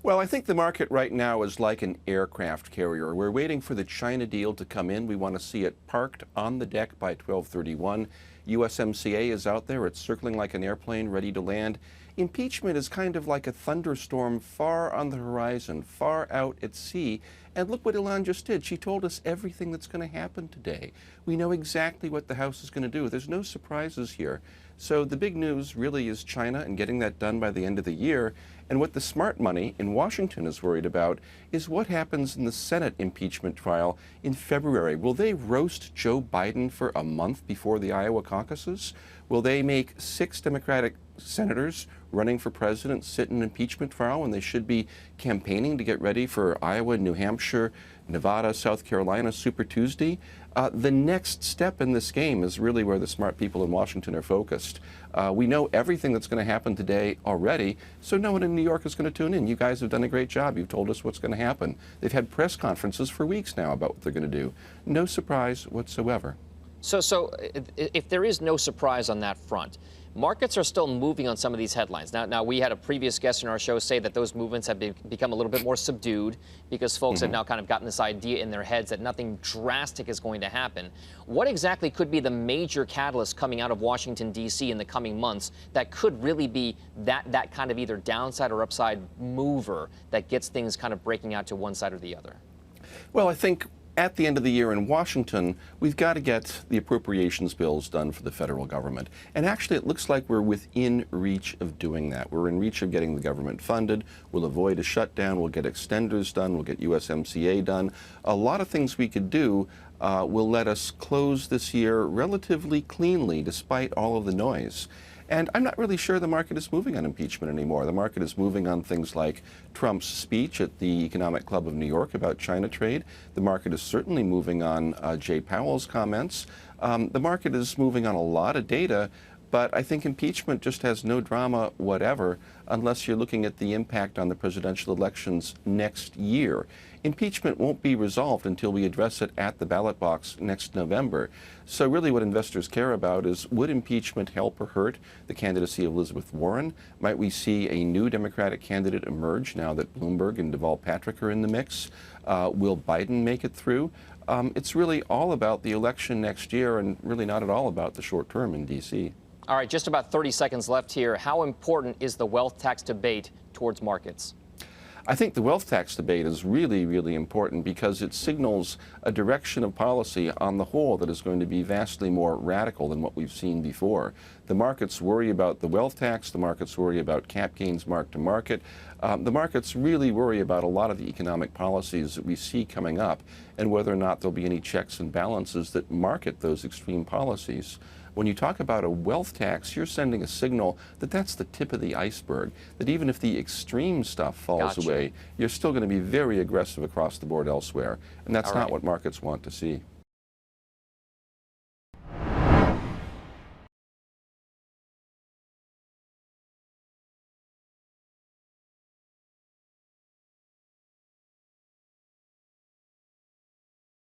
Well, I think the market right now is like an aircraft carrier. We're waiting for the China deal to come in. We want to see it parked on the deck by 12/31. USMCA is out there. It's circling like an airplane ready to land. Impeachment is kind of like a thunderstorm far on the horizon, far out at sea. And look what Ilan just did. She told us everything that's going to happen today. We know exactly what the House is going to do. There's no surprises here. So the big news really is China and getting that done by the end of the year. And what the smart money in Washington is worried about is what happens in the Senate impeachment trial in February. Will they roast Joe Biden for a month before the Iowa caucuses? Will they make 6 Democratic senators running for president sit in an impeachment trial when they should be campaigning to get ready for Iowa, New Hampshire, Nevada, South Carolina, Super Tuesday? The next step in this game is really where the smart people in Washington are focused. We know everything that's going to happen today already, so no one in New York is going to tune in. You guys have done a great job. You've told us what's going to happen. They've had press conferences for weeks now about what they're going to do. No surprise whatsoever. So if there is no surprise on that front, markets are still moving on some of these headlines. Now we had a previous guest in our show say that those movements have become a little bit more subdued because folks have now kind of gotten this idea in their heads that nothing drastic is going to happen. What exactly could be the major catalyst coming out of Washington, D.C. in the coming months that could really be that kind of either downside or upside mover that gets things kind of breaking out to one side or the other? Well, I think at the end of the year in Washington, we've got to get the appropriations bills done for the federal government. And actually, it looks like we're within reach of doing that. We're in reach of getting the government funded. We'll avoid a shutdown. We'll get extenders done. We'll get USMCA done. A lot of things we could do will let us close this year relatively cleanly, despite all of the noise. And I'm not really sure the market is moving on impeachment anymore. The market is moving on things like Trump's speech at the Economic Club of New York about China trade. The market is certainly moving on Jay Powell's comments. The market is moving on a lot of data, but I think impeachment just has no drama whatever unless you're looking at the impact on the presidential elections next year. Impeachment won't be resolved until we address it at the ballot box next November. So really what investors care about is, would impeachment help or hurt the candidacy of Elizabeth Warren? Might we see a new Democratic candidate emerge now that Bloomberg and Deval Patrick are in the mix? Will Biden make it through? It's really all about the election next year and really not at all about the short term in D.C. All right, just about 30 seconds left here. How important is the wealth tax debate towards markets? I think the wealth tax debate is really, really important because it signals a direction of policy on the whole that is going to be vastly more radical than what we've seen before. The markets worry about the wealth tax. The markets worry about cap gains mark to market. The markets really worry about a lot of the economic policies that we see coming up and whether or not there'll be any checks and balances that market those extreme policies. When you talk about a wealth tax, you're sending a signal that that's the tip of the iceberg, that even if the extreme stuff falls away, you're still going to be very aggressive across the board elsewhere. And that's not what markets want to see.